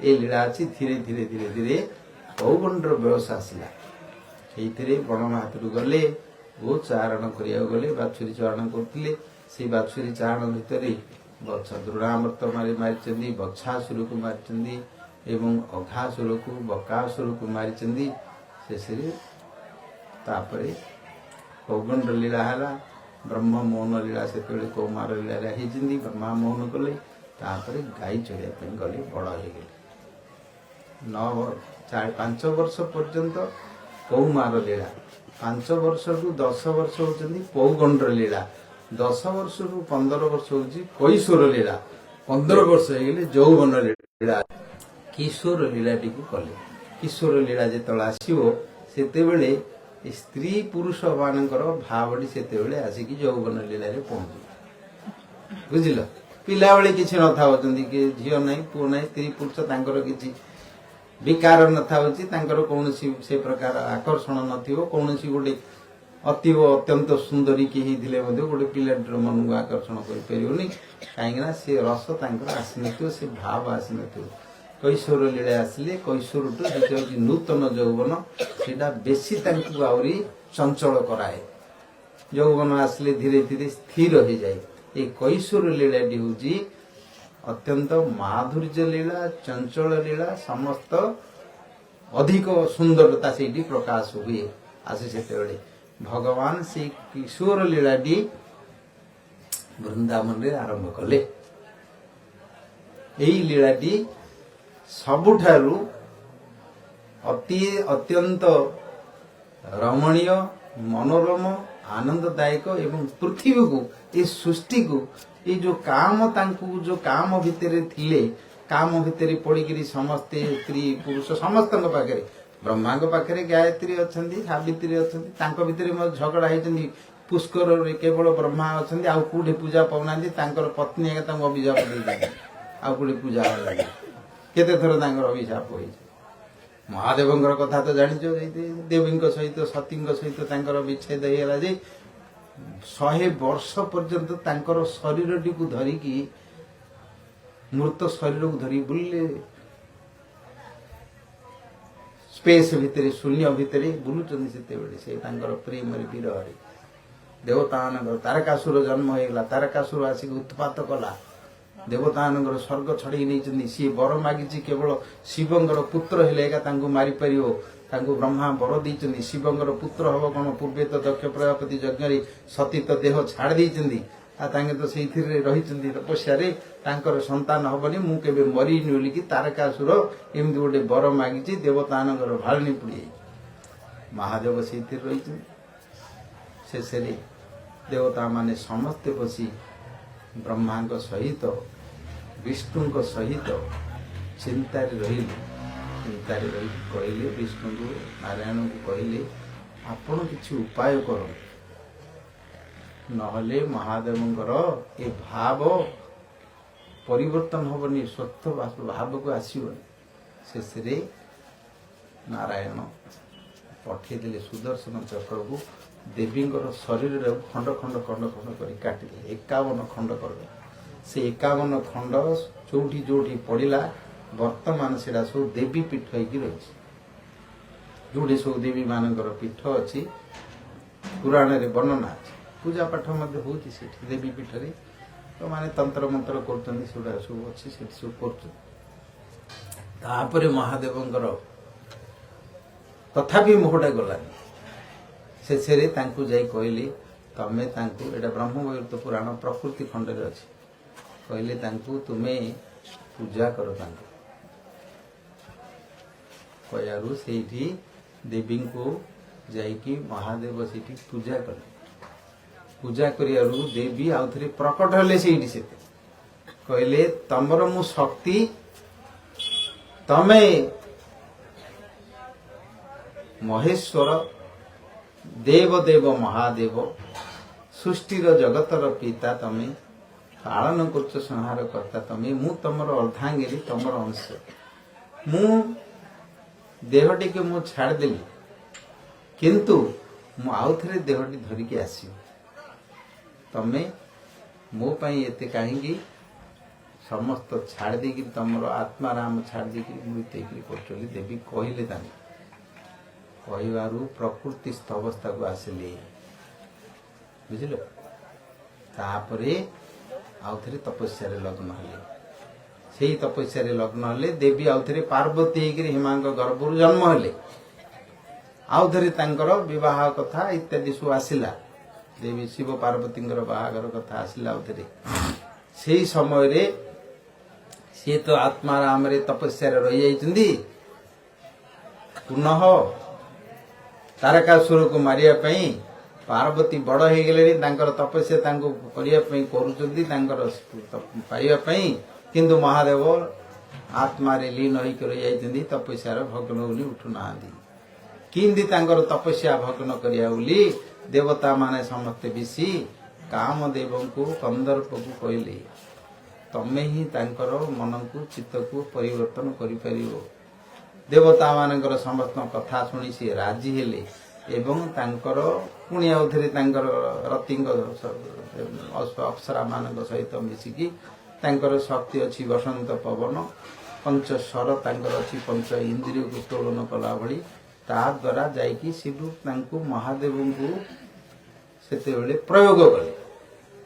ए लीला अच्छी धीरे धीरे धीरे धीरे पौगंडर बयस आसला से बण हाथ गले बहुत चारण करा गले बाछुरी चारण करते से बाछुरी चारण भितर द्रोणामृत मारी बक्षासुर को मारी अघासुर को बकासुर को मारी शेष पौगंड लीला है ब्रह्म मोहन लीला से कौमार लीला होती ब्रह्मा मोहन कले गाई चढ़ाई गले बड़ हो गए 5 वर्ष पर्यंत कौमार लीला 5 वर्ष रु 10 वर्ष होती पौगंड लीला 10 वर्ष रु 15 वर्ष हूँ कैशोर लीला 15 वर्ष हो गले यौवन लीला किशोर लीला टी कले किशोर लीला जो आसो से स्त्री पुरुष मानकर भावटी से आसिक यौवन लीला पहुंच बुझल पिला बेले किसी न था कि झील ना पुओ ना स्त्री पुरुष तांकर किसी विकार न था कौन से प्रकार आकर्षण नौन गोटे अतीव अत्यंत सुंदरी किए गोटे पिलाटीर मन को आकर्षण कर कहीं सी रस आसी न से भाव आसी न कैशोर लीला आसिले कैशोर टू नूतन यौवन से बेसी आहरी चंचल कराए यौवन आसिले धीरे धीरे स्थिर हो जाए ये कैशोर लीलाटी हूँ अत्यंत माधुर्य लीला चंचल लीला समस्त अधिक सुंदरता से प्रकाश हुए आसे से भगवान से किशोर लीलाटी वृंदावन रे आरंभ कले यही लीलाटी सबुठारु अति अत्यंत रमणीय मनोरम आनंददायक एवं पृथ्वी को ये सृष्टि को ये जो काम तांकु जो काम भितर थिले काम भितर पड़ी समस्ते स्त्री पुरुष समस्त पाखे ब्रह्मा पाखे गायत्री अच्छा सावित्री अच्छा भितर झगड़ा होती पुष्कर केवल ब्रह्मा अच्छा आउ कौटे पूजा पाऊना पत्नी अभिशाप दे आउ कौटे पूजा लगे केते थर अभिशाप हो महादेव कथा तो जान देवी सहित सती सहित विच्छेद होगा 100 वर्ष पर्यंत शरीर टी को धरिकी मृत शरीर को धरी बुले स्पेस भितर शून्य भितर बुलूं से प्रेम वीर हरि देवता तारकासुर जन्म होगा तारकासुर आसिक उत्पात कला देवता स्वर्ग छड़े नहीं सी वर मागी केवल शिवंगर पुत्र हेगा मारी पार ब्रह्मा वर देते शिवंगर पुत्र हम कौन पूर्वे तो दक्ष प्रजापति यज्ञ सती तो देह छाड़ देती तो से रही तपस्या संतान हेनी मुझे मरीनी बोलिकी तारकासुर एमती गोटे वर मागी देवता भालनी पुड़ी महादेव से रही शेष देवता माने समस्ते बसी ब्रह्मा सहित विष्णु सहित चिंतार रही कहले विष्णु को नारायण को कहले आपण किसी उपाय कर नहले महादेवंकर ए भाव परिवर्तन हबनी स्वस्थ भाव को आसबनी शेष नारायण पठेदे सुदर्शन चक्र को देवी शरीर खंड खंड खंड खंड कर काटिदे 51 खंड कर से 51 खंड चौटी जोटी पड़ा वर्तमान से सब देवी पीठ होगी रही जोटी सब देवी मानकर पीठ अच्छी पुराण रे वर्णना अच्छी पूजा पाठ होती देवी पीठ रे तो माने तंत्र मंत्र कर सब अच्छी सब कर महादेवंकर तथापि मोहटा गलानी शेष कहली तमें एटा ब्रह्मवैवर्त पुराण प्रकृति खंड अच्छी कहले तुम्हें पूजा कर कहू से देवी को जाइकी महादेव से पूजा कले पूजा करियारू देवी आउ थे प्रकट हेले से कहले तमर मु शक्ति तमे महेश्वर देवदेव महादेव सृष्टिर जगतर पिता तमें पालन कर संहार करता तमें मु तमर अर्धांगिरी तमर अंश मु देहटी के मु छाड़देली किंतु मु आउ थे देहटी धरिकी आसी तमें मो पाई एते कहीं समस्त छाड़ देकी तुमर आत्माराम छाड़ देकी मृत्यु कर देवी कहले कहू प्रकृतिस्थ अवस्था को आसिले बुझल तापर आउ थे तपस्या लग्न हेले से तपस्या लग्न हेले देवी आउ थे पार्वती होकर हिमा गर्भ जन्म हेले आउ थे विवाह कथा इत्यादि सब आसला देवी शिव पार्वती बाहागर कथा आसला आउ थे से समय सी तो आत्माराम तपस्या रही पुनः तारकासुर को मारिया पार्वती बड़ हो गले तपस्या पाइबापी किंतु महादेव आत्मा लीन होकर रही तपस्यार भग्न बोली उठुना किंदी तपस्या भग्न करिया बोली देवता माने समस्ते मिसी कामदेव को कंदर्प को कहले तमे ही तांकर मन को चित्त को परिवर्तन करि देवता मानकर समस्त कथा शुणी सी राजी हेले एवं तांकर पुणी आउथरे तांकर रतिंग अप्सरा मान सहित मिसिकी तांकर शक्ति अच्छी बसंत पवन पंच स्वर तांकर अच्छी पंच इंद्रिय को तोलन कला भली ता द्वारा जाइकी सिधु तांको महादेव को सेतेबेले प्रयोग कले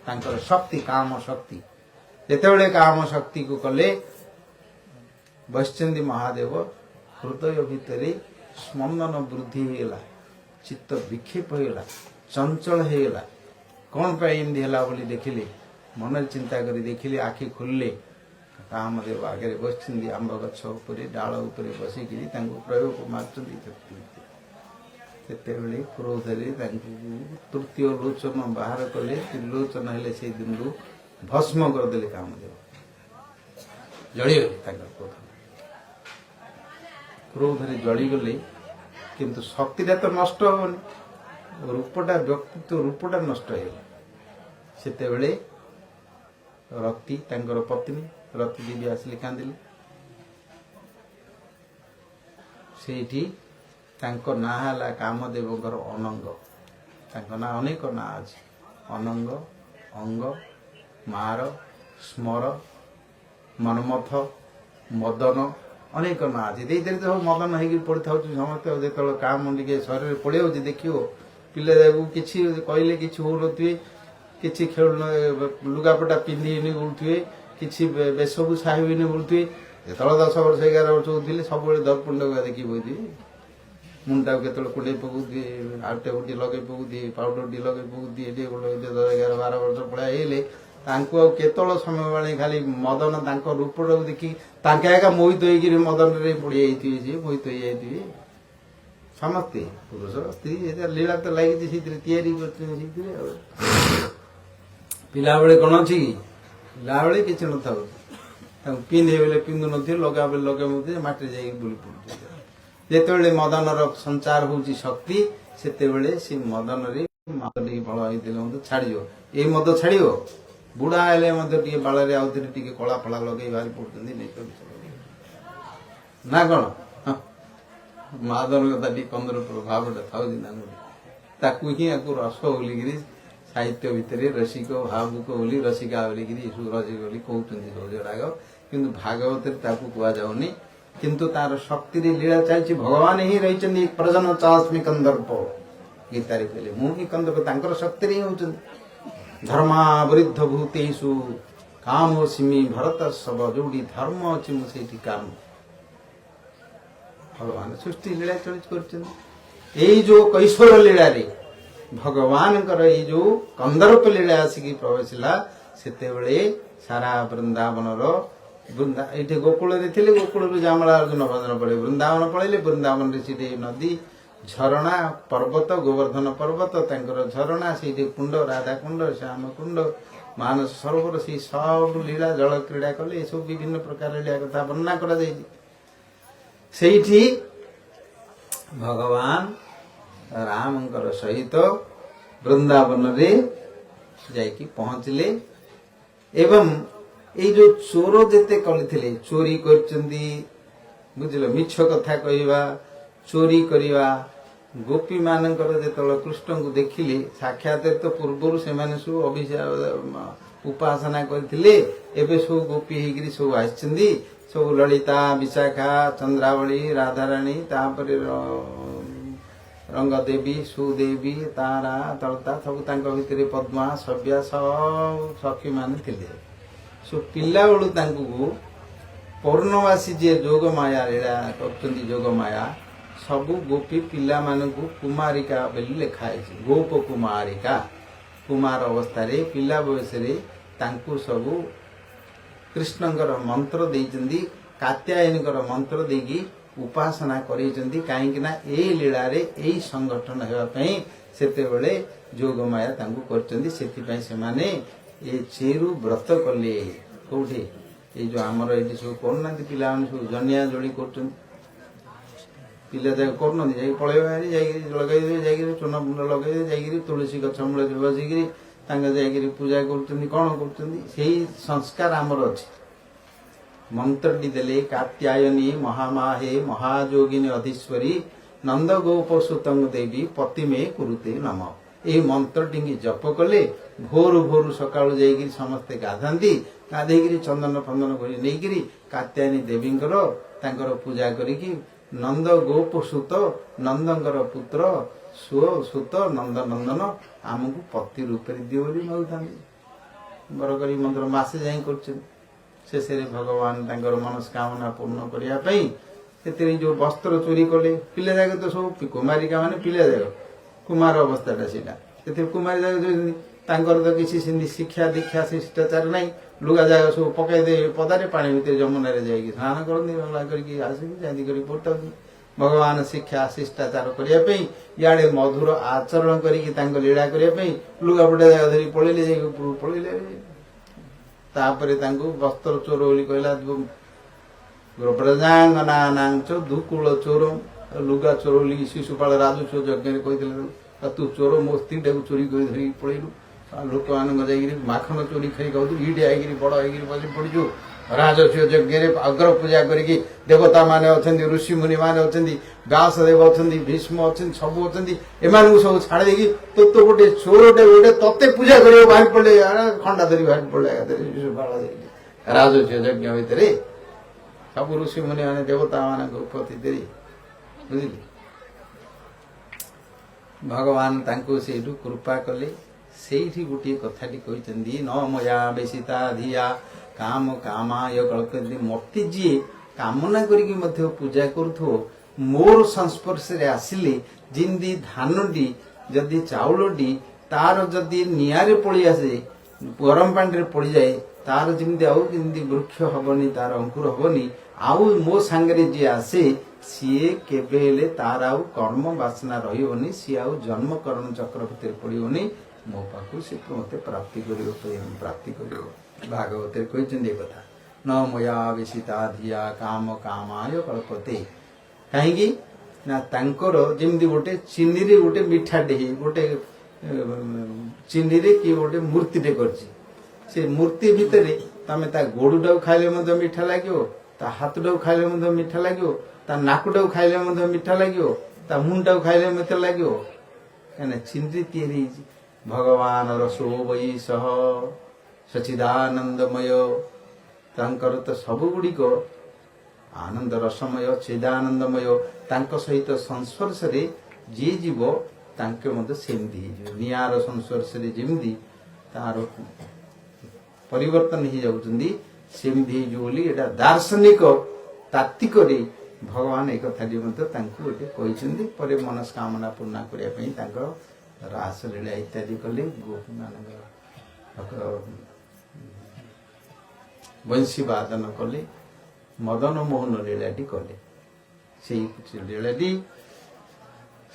तांकर शक्ति काम शक्ति जेतेबेले काम शक्ति को कले बसचंदी महादेव हृदय भितर स्पंदन वृद्धि होगा चित्त विक्षेप होगा चंचल होगा कौन पे एमती है बोली देखिले मन चिंता करी देखिले आखि खोलिले कामदेव आगे बस आंब गछ डाल बसिक प्रयोग मार्चते क्रोधरे तृतीय लोचन बाहर कले त्रिलोचन हेले से दिन भस्म करदे कामदेव जड़गले क्रोध क्रोधरे जड़गले किंतु शक्तिटा तो नष्ट होनी रूपटा व्यक्तित्व रूपटा नष्ट होगा सेतेबेले रति तांकर पत्नी रति देवी आसिले कांदिले सेठी तांको ना हला कामदेवकर अनंग तांको ना अनेक ना अछि अनंग अंग मार स्मर मनमथ मदन अनेक ना अच्छे तो मदन हो पड़ी था समस्त जो काम टे शरीर पड़े देखियो पिला किसी कहले कि हो नी कि खेल लुगापटा पिंधि बुलुवे कि बेशबू साहिबी बुलुवे जो 10 वर्ष 11 वर्ष होते सब दर्पण देखी बोथे मुंडा के कुंडे पकाउे आउटे गुटी लगे पकाउे पाउडर टी लगे पकाउे 11 12 वर्ष पड़ा केतल समय वाले खाली मदन रूपटा देखी एका मोहित होकर मदन पड़ी जाइए मोहित हो जाइए समस्ते पुरुष स्त्री लीला तो लगी पिला बेले कौन अच्छी पिला बेले किसी न था पिंधे बेले पिंधु न लगा बेले लगे माटी जा बुली पड़े जिते मदन संचार हो शक्ति से मदन बल होते छाड़ ये मद छाड़ बुढ़ा हेले बाल आउे कला फला लगे बाहरी पड़ते ना कौन मदन कथा टी कंदर भावटा था ही रस बोलिकी साहित्य भितर रसिक भावुक बोली रसिका बोलिकी रसिक बोली कहते सब जोड़ाक किंतु भागवत कहुनी किंतु तार शक्ति लीला चलती भगवान ही रही प्रजन चास्मी कंदर्प गीतारे कहले मुझे कंदर्प शक्ति ही होती धर्मावृद्ध भूतेषु कामोऽस्मि भरत सब जोड़ी धर्म अच्छी मुझे काम भगवान सृष्टि लीला चलित कर जो कैशोर लीला रे भगवान जो कंदर्प लीला आसिकी प्रवेशला सेतेबेले सारा वृंदावन ये गोकुल गोकुल जामला अर्जुन भजन पड़े वृंदावन पड़े वृंदावन से नदी झरणा पर्वत गोवर्धन पर्वत झरणा से कुंड राधा कुंड श्याम कुंड मानस सरोवर से सब लीला जल क्रीड़ा कले सब विभिन्न प्रकार लीला कथा वर्णना कर भगवान राम सहित वृंदावन रे जाइकी पहुंचले एवं ये जो चोर जेते करथिले चोरी करचंदी बुझिलो मिछ कथा कहवा चोरी करवा गोपी मानकर जो कृष्ण को देखिले साक्षात तो पूर्वर से सब उपासना करथिले एबे सब गोपी हेगिरी सब आछिछन्दी सब ललिता विशाखा चंद्रावली राधारानी तापर रंगदेवी सुदेवी तारा तलता सब तांको भितरे पद्मा सभ्या सब सखी माने थिले सो पिला बेलू तांको पौर्णमासी जे जोग माया लीला करछन्ती जोग माया सबु गोपी पिला मानकु कुमारिका बेली लेखा है गोप कुमारिका कुमार अवस्था रे पिला बयस रे तांकु सबु कृष्णंकर मंत्र देइचन्दी कात्यायनीकर मंत्र देगी उपासना करेइचन्दी काहेकि ना ए लीला रे एई संगठन हेबा पई सेते बेले जोग माया तांकु करचन्दी सेति पई से माने ए चेरु व्रत कले कोठी ए जो हमर एटी सब करनांती पिला माने सब जनिया जोड़ी करचन्दी पिला जाक करना जाई पळे बारी जाई लगाई दे जाई चुना मुंड लगाई दे जाई तुलसी गछ मूले बसिकी तांगा जाई पूजा करचन्दी कोन करचन्दी सेही संस्कार हमर अछि मंत्रटी देले कात्यायनी महामाहे महाजोगिनी अधीश्वरी नंद गोप सुतंग देवी पति में कुरुते नम ए मंत्रटी जप कले भोर भोर सकाळु जाई समस्ते गाधांती गाधेगिरी चंदन फंदन करी नेगिरी कात्यायनी देवींकर तांकर पूजा करिकी नंद गोप सुत नंदंकर पुत्र सुओ सुत नंद नंदन आमको पति रूप दियो बोली मागुथांती बरकरी मंत्र मासे जाई करछन शेष भगवान तांकर मनस्कामना पूर्ण करिया पई सेते जो वस्त्र चोरी कले पिले जाके तो सब कुमारिका माने पिले जाग कुमार अवस्थाटा सेटा सेते कुमारी जाग तांकर तो किसी सिंधी शिक्षा दीक्षा शिष्टाचार नहीं लुगा जाग सब पकाई दे पदारे पानी भीतर जमुना रे जाई स्नान करनी भला करके आसी जांदी करी पड़तांती भगवान शिक्षा शिष्टाचार करिया पई याडे मधुर आचरण करिकी तांक लीला करिया पई लुगा पटा जाग धरी पळेले जाई ऊपर पळेले तापरे तांको वस्त्र चोर बोली कहला प्रजांगनानांच दुकुल चोर लुगा चोर बोली शिशुपाल राजू चोर यज्ञ कहिथिले तू चोर मो स्त्रीटाକୁ चोरी କରି ଧରି ପଳେଇଲୁ ଲୋକମାନଙ୍କ ଯାଇକିରି ମାଖନ ଚୋରି ଖାଇ ଖାଉଛୁ ଇଡି ଆଇକିରି ବଡ଼ ହେଇକିରି ବସି ପଡ଼ିଛୁ ରାଜସ୍ୱ ଯଜ୍ଞରେ ଅଗ୍ର ପୂଜା କରିକି ଦେବତା ମାନେ ଅଛନ୍ତି ଋଷି ମୁନି ମାନେ ଅଛନ୍ତି ବ୍ୟାସଦେବ ଅଛନ୍ତି ଭୀଷ୍ମ ଅଛନ୍ତି ସବୁ ଅଛନ୍ତି ଏମାନଙ୍କୁ ସବୁ ଛାଡ଼ି ଦେଇକି ତୋ ଗୋଟେ ଚୋରଟେ ଗୋଟେ ତତେ ପୂଜା କରିବାକୁ ବାହାରି ପଡ଼ିଲେ ଖଣ୍ଡା ଧରି ବାହାରି ପଡ଼ିଲେ ରାଜସ୍ୱ ଯଜ୍ଞ ଭିତରେ ସବୁ ଋଷି ମୁନି ମାନେ ଦେବତା ମାନଙ୍କ ଉପତି ଦେଇ ବୁଝିଲେ भगवान तांको सेठू कृपा कले सेठी गोटे कथाटी कहते न मया बेसिता धिया काम कामाय कल्पते मते जी कामना करिक पूजा करूथो मोर संस्पर्श रे आसिले जिंदी धानटी जदि चाउलटी तार जदि नियारे पड़ी आसे गरम पानी रे पड़ी जाए तार जिंदी आउ जिंदी वृक्ष हबनी तार अंकुर हबनी आउ मो सांगरे जी आसे सीए केबेले तार आउ कर्म वासना रहिबनी सी आउ जन्म करण चक्र भितर पड़िबनी मो पाखु से मते प्राप्ति करियो प्राप्ति करियो भागवते कहते कथा न मया विशिता धिया काम कामाय कल्पते कहीं ना तांकर जेमदी गोटे चीनी रे गोटे मिठा डे गोटे चीनी रे कि गोटे मूर्ति टे करछि से मूर्ति भितरे तमे ता गोडुटा खाइले मते मिठा लागियो ता हाथटा खाइले मते मिठा लागियो ता नाकुटा खाइले मते मिठा लागियो ता मुंडा खाइले मते लागियो कने चिंदी तिरी भगवान रसो वै सह सचिदानंदमय तांकर तो सब गुड़िक आनंद रसमय चिदानंदमय तांक सहित संस्पर्श रे जी जीव तांके मते सेमदी नियार संस्पर्श रे जेमदी तार परिवर्तन ही जाउचंदी सेमदी जोली एटा दार्शनिक तात्विक रे भगवान एक कथा मते तांको एटे कहिसंदी परे मनस्कामना पूर्ण करिया पई तांकर रास लीला इत्यादि कले गोपी मानक वंशी वादन कले मदन मोहन लीलाटी कले से लीलाटी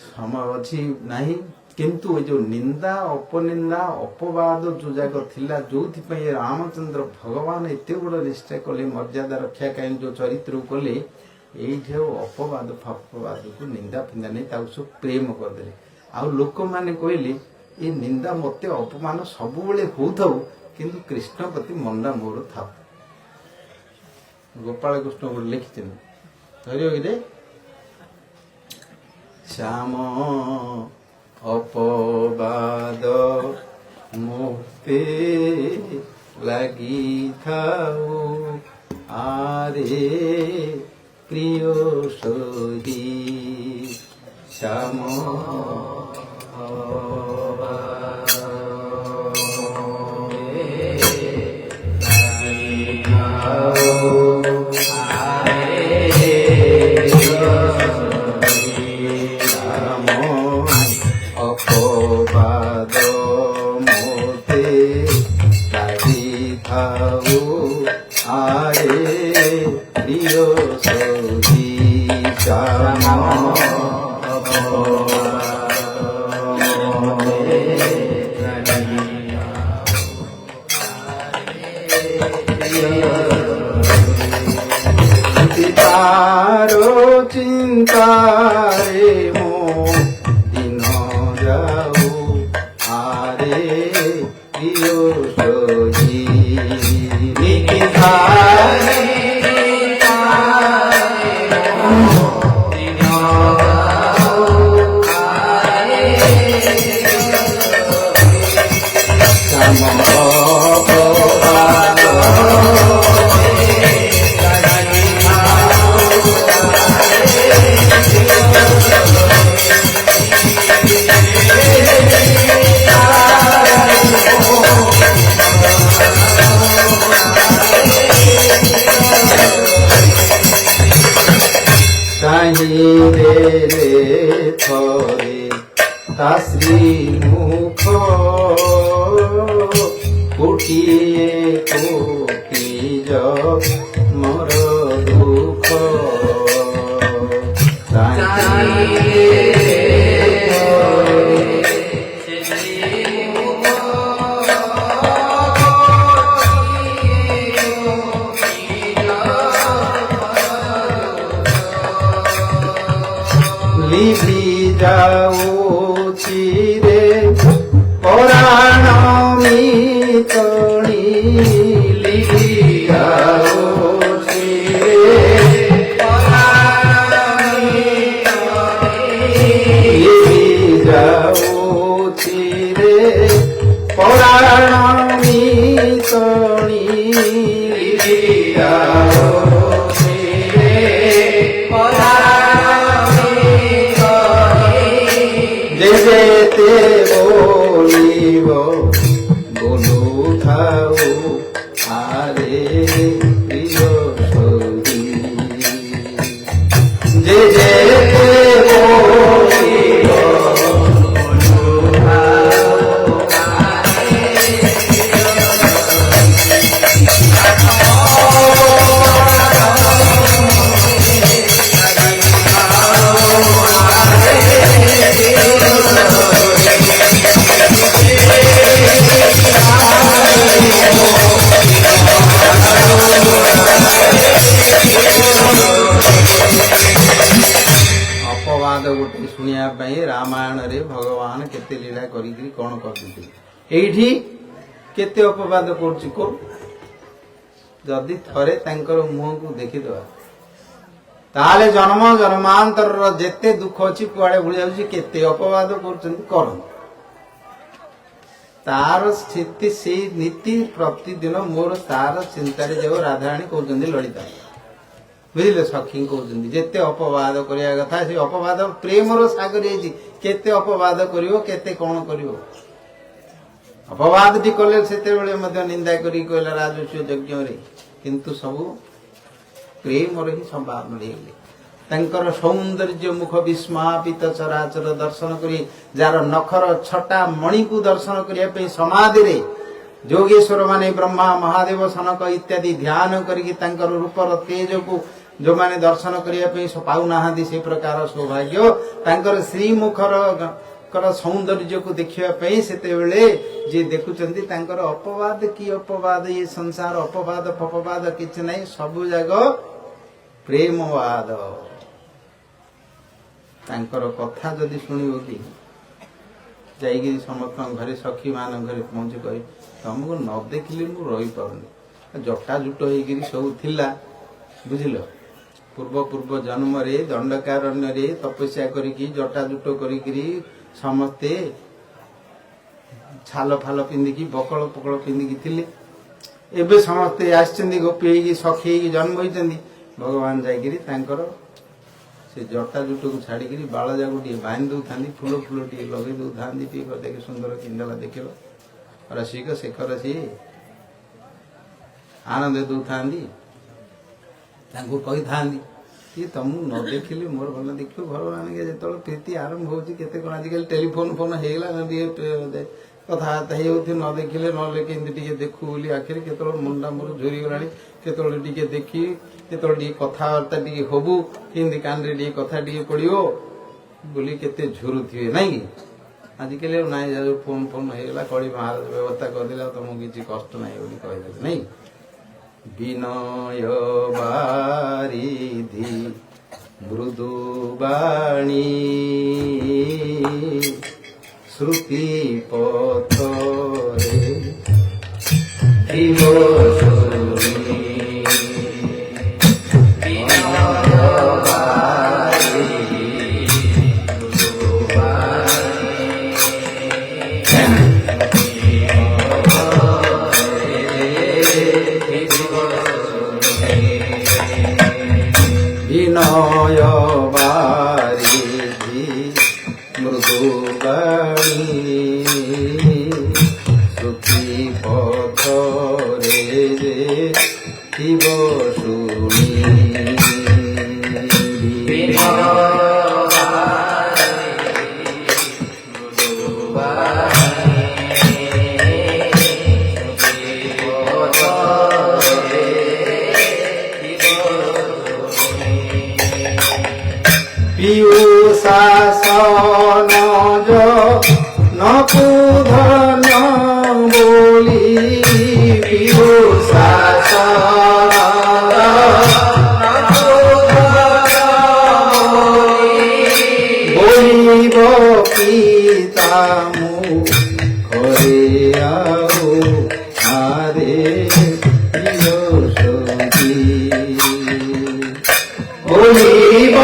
समय अच्छी नहीं किंतु जो निंदा अपनिंदा अपवाद जो जाक थिला जो रामचंद्र भगवान एत बड़ निष्ठा कले मर्यादा रक्षा कहीं जो चरित्र कले ये अपवाद फपवाद को निंदा फिंदा नहीं सब प्रेम करदे आउ लोक माने कहले ये निंदा मते अपमान सब बेले होथाउ किंतु कृष्ण प्रति मंदा मोर था गोपाल कृष्ण गोटे लिखिछन धरियो रे श्याम अपवाद मुक्ति লাগি থাও আরে প্রিয় সখী শ্যাম অপবাদ মতে লাগি থাও আরে প্রিয় সখী শ্যাম তারো চিন্তারে মো দিন যাও আরে প্রিয় সখী চাহিলে থরে তা শ্রীমুখ কোটিয়ে কোটি মোর দুঃখ লিভি যাউছি রে পরাণ মিতণি লিভি যাউছি রে লিভি যাউছি রে পরাণ মিতণি লিভি যাউছি রে যেতে বলিব বলু থাও আরে প্রিয় সখী যেতে বলিব বলু থাও ଅପବାଦ ଗୋଟେ ଶୁଣିବା ପାଇଁ ରାମାୟଣରେ ଭଗବାନ କେତେ ଲୀଳା କରିକି କଣ କରୁଛନ୍ତି। ଏଇଠି କେତେ ଅପବାଦ କରୁଛି କରୁ। ଯଦି ଥରେ ତାଙ୍କର ମୁହଁକୁ ଦେଖିଦବା ତାହେଲେ ଜନ୍ମ ଜନ୍ମାନ୍ତରର ଯେତେ ଦୁଃଖ ଅଛି କୁଆଡେ ଭୁଳି ଯାଉଛି। କେତେ ଅପବାଦ କରୁଛନ୍ତି କରନ୍ତୁ। ତାର ସ୍ଥିତି ସେଇ ନୀତି ପ୍ରତିଦିନ ମୋର ତାର ଚିନ୍ତାରେ ଯାଉ ରାଧାରାଣୀ କହୁଛନ୍ତି ଲଳିତା ବୁଝିଲେ ସଖୀ କହୁଛନ୍ତି ଯେତେ ଅପବାଦ କରିବା କଥା ସେ ଅପବାଦ ପ୍ରେମର ସାଗର ହେଇଛି। କେତେ ଅପବାଦ କରିବ କେତେ କଣ କରିବ। ଅପବାଦଟି କଲେ ସେତେବେଳେ ମଧ୍ୟ ନିନ୍ଦା କରି କହିଲା ରାଜସ୍ୱ ଯଜ୍ଞରେ କିନ୍ତୁ ସବୁ ପ୍ରେମର ହିଁ ସମ୍ଭାବନା ହେଇଗଲେ। ତାଙ୍କର ସୌନ୍ଦର୍ଯ୍ୟ ମୁଖ ବିସ୍ମାପିତ ଚରାଚର ଦର୍ଶନ କରି ଯାର ନଖର ଛଟା ମଣିକୁ ଦର୍ଶନ କରିବା ପାଇଁ ସମାଧିରେ ଯୋଗେଶ୍ୱର ମାନେ ବ୍ରହ୍ମା ମହାଦେବ ସନକ ଇତ୍ୟାଦି ଧ୍ୟାନ କରିକି ତାଙ୍କର ରୂପର ତେଜକୁ ଯୋଉମାନେ ଦର୍ଶନ କରିବା ପାଇଁ ପାଉନାହାନ୍ତି ସେ ପ୍ରକାର ସୌଭାଗ୍ୟ ତାଙ୍କର ଶ୍ରୀମୁଖର ସୌନ୍ଦର୍ଯ୍ୟକୁ ଦେଖିବା ପାଇଁ ସେତେବେଳେ ଯିଏ ଦେଖୁଛନ୍ତି ତାଙ୍କର ଅପବାଦ କି ଅପବାଦ ଇଏ ସଂସାର ଅପବାଦ ଫପବାଦ କିଛି ନାହିଁ ସବୁ ଯାକ ପ୍ରେମବାଦ। ତାଙ୍କର କଥା ଯଦି ଶୁଣିବ କି ଯାଇକି ସମସ୍ତଙ୍କ ଘରେ ସଖୀ ମାନଙ୍କ ଘରେ ପହଞ୍ଚି କହି ତମକୁ ନ ଦେଖିଲେ ମୁଁ ରହିପାରୁନି। ଜଟା ଜୁଟ ହେଇକିରି ସବୁ ଥିଲା ବୁଝିଲ। ପୂର୍ବ ଜନ୍ମରେ ଦଣ୍ଡକାରଣ୍ୟରେ ତପସ୍ୟା କରିକି ଜଟା ଜୁଟ କରିକିରି ସମସ୍ତେ ଛାଲ ଫାଲ ପିନ୍ଧିକି ବକଳ ପକଳ ପିନ୍ଧିକି ଥିଲେ। ଏବେ ସମସ୍ତେ ଆସିଛନ୍ତି ଗୋପୀ ହେଇକି ସଖୀ ହେଇକି ଜନ୍ମ ହେଇଛନ୍ତି। ଭଗବାନ ଯାଇକିରି ତାଙ୍କର ସେ ଜଟା ଜୁଟକୁ ଛାଡ଼ିକିରି ବାଳ ଯାକୁ ଟିକେ ବାନ୍ଧି ଦେଉଥାନ୍ତି, ଫୁଲ ଫୁଲ ଟିକେ ଲଗେଇ ଦେଉଥାନ୍ତି, ଟିକେ ଦେଖି ସୁନ୍ଦର କିନ୍ଦଲା ଦେଖିବ ରସିକ ଶେଖର ସିଏ ଆନନ୍ଦ ଦେଉଥାନ୍ତି। ତାଙ୍କୁ କହିଥାନ୍ତି କି ତମକୁ ନ ଦେଖିଲେ ମୋର ଭଲ ଦେଖିବ। ଭଗବାନ ଯେତେବେଳେ ପ୍ରୀତି ଆରମ୍ଭ ହଉଛି କେତେ କଣ ଆଜିକାଲି ଟେଲିଫୋନ ଫୋନ ହେଇଗଲା ଟିକେ କଥାବାର୍ତ୍ତା ହେଇଯାଉଛି, ନ ଦେଖିଲେ ନହେଲେ କେମିତି ଟିକେ ଦେଖୁ ବୋଲି ଆଖିରେ କେତେବେଳେ ମୁଣ୍ଡା ମୋର ଝୁରିଗଲାଣି, କେତେବେଳେ ଟିକେ ଦେଖି, କେତେବେଳେ ଟିକେ କଥାବାର୍ତ୍ତା ଟିକେ ହବୁ, କେମିତି କାନରେ ଟିକେ କଥା ଟିକେ ପଡିବ ବୋଲି କେତେ ଝୁରୁଥିବେ ନାଇଁ କି? ଆଜିକାଲି ଆଉ ନାଇଁ, ଯାଉ ଫୋନ ଫୋନ ହେଇଗଲା, କଳି ମହାରାଜ ବ୍ୟବସ୍ଥା କରିଦେଲା, ତମକୁ କିଛି କଷ୍ଟ ନାହିଁ ବୋଲି କହିଦେଲେ ନାଇଁ। ବିନୟ ବାରିଧି ମୃଦୁ ବାଣୀ শ্রুতি পথরে জীব বিনয় বারিধি মৃদু বাণী শ্রুতি পথরে শিব শুনি শাসন নকুধন বলি পিউ শাসন বলিব পিতামু ঘরে আও আরে প্রিয় সখী বলিব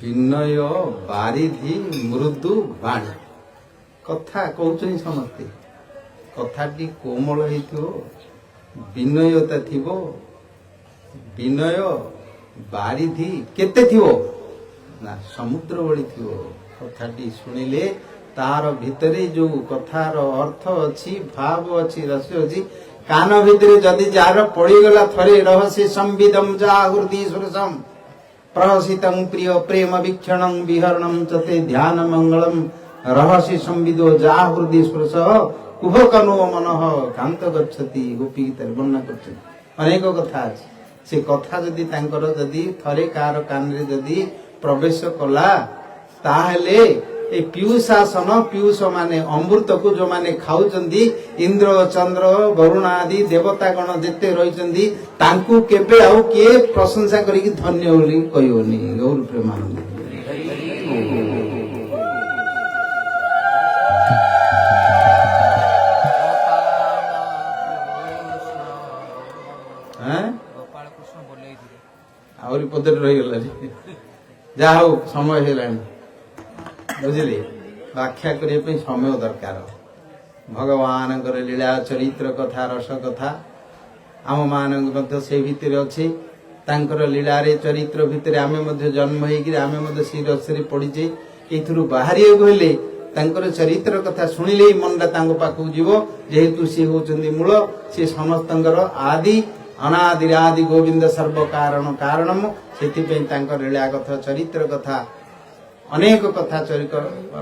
ବିନୟ ବାରିଧି ମୃଦୁ ବାଣୀ। କଥା କହୁଛନ୍ତି ସମସ୍ତେ, କଥାଟି କୋମଳ ହେଇଥିବ, ବିନୟତା ଥିବ। ବିନୟ ବାରିଧି କେତେ ଥିବ ନା ସମୁଦ୍ର ଭଳି ଥିବ। କଥାଟି ଶୁଣିଲେ ତାର ଭିତରେ ଯୋଉ କଥାର ଅର୍ଥ ଅଛି, ଭାବ ଅଛି, ରସ ଅଛି, କାନ ଭିତରେ ଯଦି ଯାହାର ପଡିଗଲା ଥରେ ରହସ୍ୟ ସମ୍ବିଦମ ଯା ହୃଦୟ ସୁରସମ୍ ପ୍ରହସିତଂ ପ୍ରିୟ ପ୍ରେମ ବିକ୍ଷଣଂ ବିହरणं ଚତେ ଧ୍ୟାନ ମଙ୍ଗଳಂ ରହସ୍ୟ ସମ୍ବିଦୋ ଯା ହୃଦୟ ସ୍ପର୍ଶ କୁହକନୋ ମନଃ କାନ୍ତ ଗଚ୍ଛତି। ଗୋପୀ ଗୀତାରେ ବର୍ଣ୍ଣନା କରୁଛନ୍ତି। ଅନେକ କଥା ଅଛି। ସେ କଥା ଯଦି ତାଙ୍କର ଯଦି ଥରେ କାହାର କାନରେ ଯଦି ପ୍ରବେଶ କଲା, ତାହେଲେ ଏ ପିୟୁଷାସନ, ପିୟୁଷ ମାନେ ଅମୃତକୁ ଯୋଉମାନେ ଖାଉଛନ୍ତି, ଇନ୍ଦ୍ର ଚନ୍ଦ୍ର ବରୁଣ ଆଦି ଦେବତାଗଣ ଯେତେ ରହିଛନ୍ତି, ତାଙ୍କୁ କେବେ ଆଉ କିଏ ପ୍ରଶଂସା କରିକି ଧନ୍ୟ ବୋଲି କହିବନି। ଗୌର ପ୍ରେମାନନ୍ଦ ଆହୁରି ପଦରେ ରହିଗଲା। ଯାହା ହଉ ସମୟ ହେଲାଣି, ବୁଝିଲେ? ବ୍ୟାଖ୍ୟା କରିବା ପାଇଁ ସମୟ ଦରକାର। ଭଗବାନଙ୍କର ଲୀଳା ଚରିତ୍ର କଥା, ରସ କଥା ଆମ ମାନଙ୍କ ମଧ୍ୟ ସେ ଭିତରେ ଅଛି। ତାଙ୍କର ଲୀଳାରେ ଚରିତ୍ର ଭିତରେ ଆମେ ମଧ୍ୟ ଜନ୍ମ ହେଇକିରି ଆମେ ମଧ୍ୟ ସେଇ ରସରେ ପଡିଛେ। ଏଇଥିରୁ ବାହାରିବାକୁ ହେଲେ ତାଙ୍କର ଚରିତ୍ର କଥା ଶୁଣିଲେ ହିଁ ମନଟା ତାଙ୍କ ପାଖକୁ ଯିବ। ଯେହେତୁ ସିଏ ହଉଛନ୍ତି ମୂଳ, ସିଏ ସମସ୍ତଙ୍କର ଆଦି, ଅନାଦିରେ ଆଦି ଗୋବିନ୍ଦ ସର୍ବ କାରଣ କାରଣମ। ସେଥିପାଇଁ ତାଙ୍କର ଲୀଳା କଥା, ଚରିତ୍ର କଥା, ଅନେକ କଥା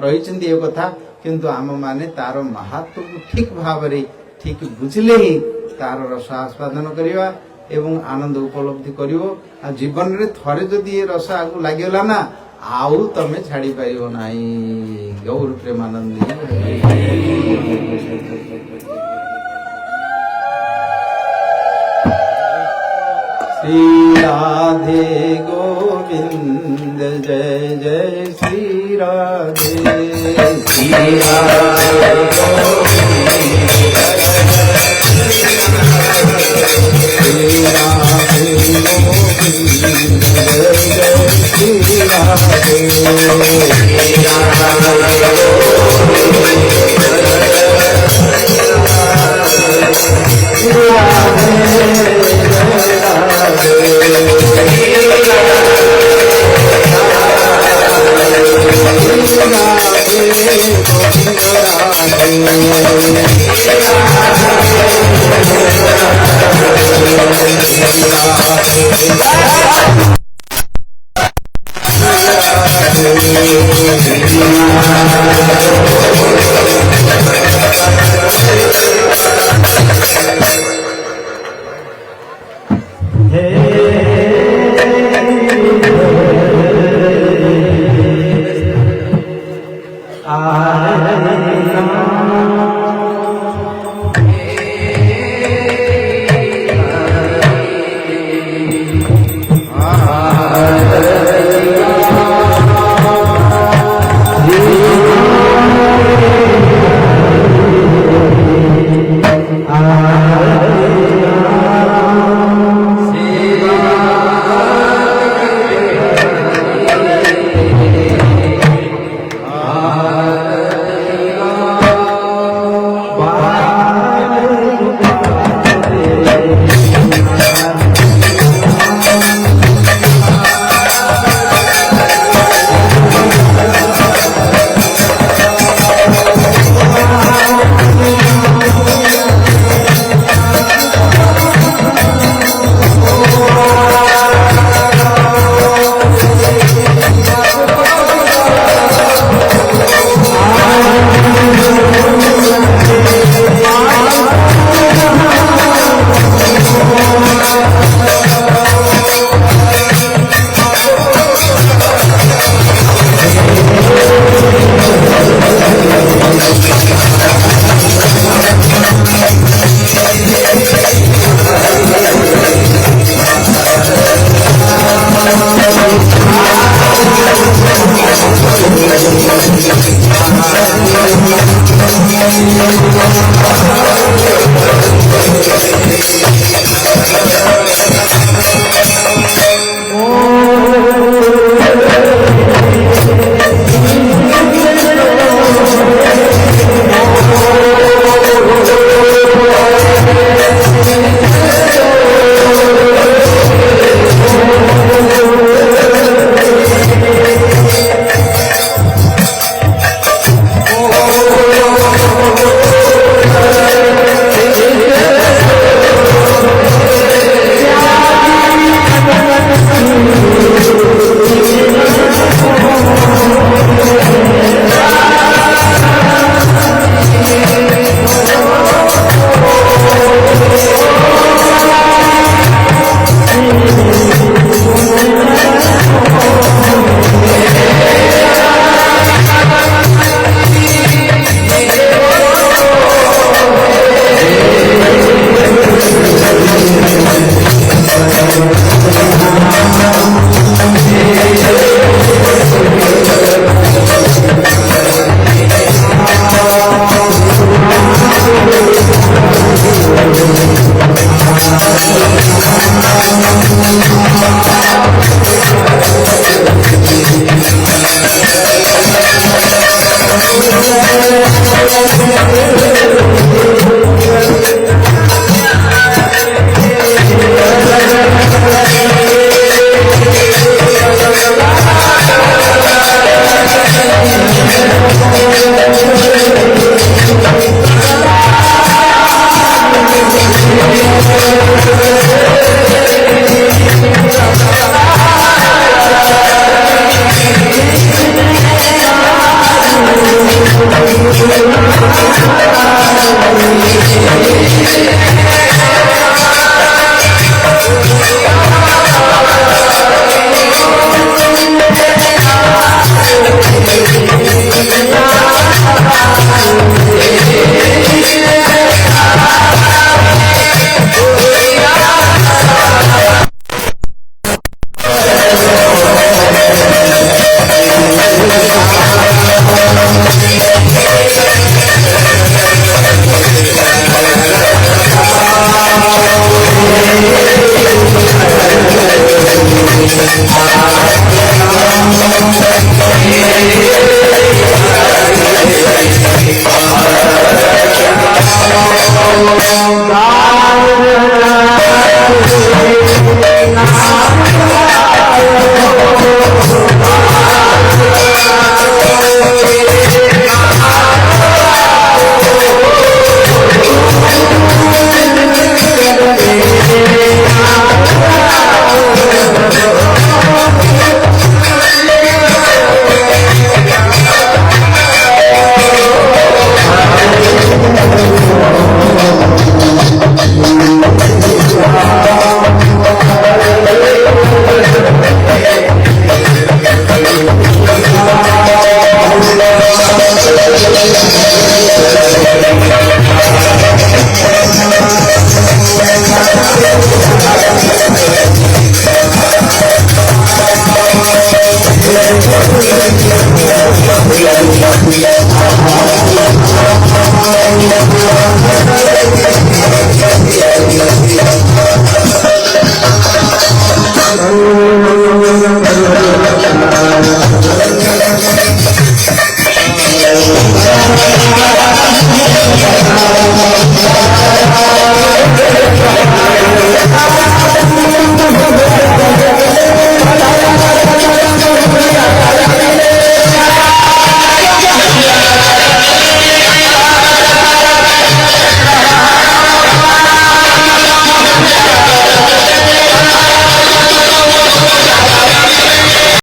ରହିଛନ୍ତି ଏ କଥା। କିନ୍ତୁ ଆମ ମାନେ ତାର ମାହାତ୍ମ୍ୟକୁ ଠିକ ଭାବରେ ଠିକ ବୁଝିଲେ ହିଁ ତାର ରସ ଆସ୍ୱାଦନ କରିବା ଏବଂ ଆନନ୍ଦ ଉପଲବ୍ଧି କରିବ। ଆଉ ଜୀବନରେ ଥରେ ଯଦି ଏ ରସ ଆଗକୁ ଲାଗିଗଲା ନା, ଆଉ ତମେ ଛାଡି ପାରିବ ନାହିଁ। ଗୌର ପ୍ରେମାନନ୍ଦ। श्री राधे गोविंद जय जय श्री राधे श्री राधे गोविंद श्री राधे गोविंद जय जय श्री राधे Hare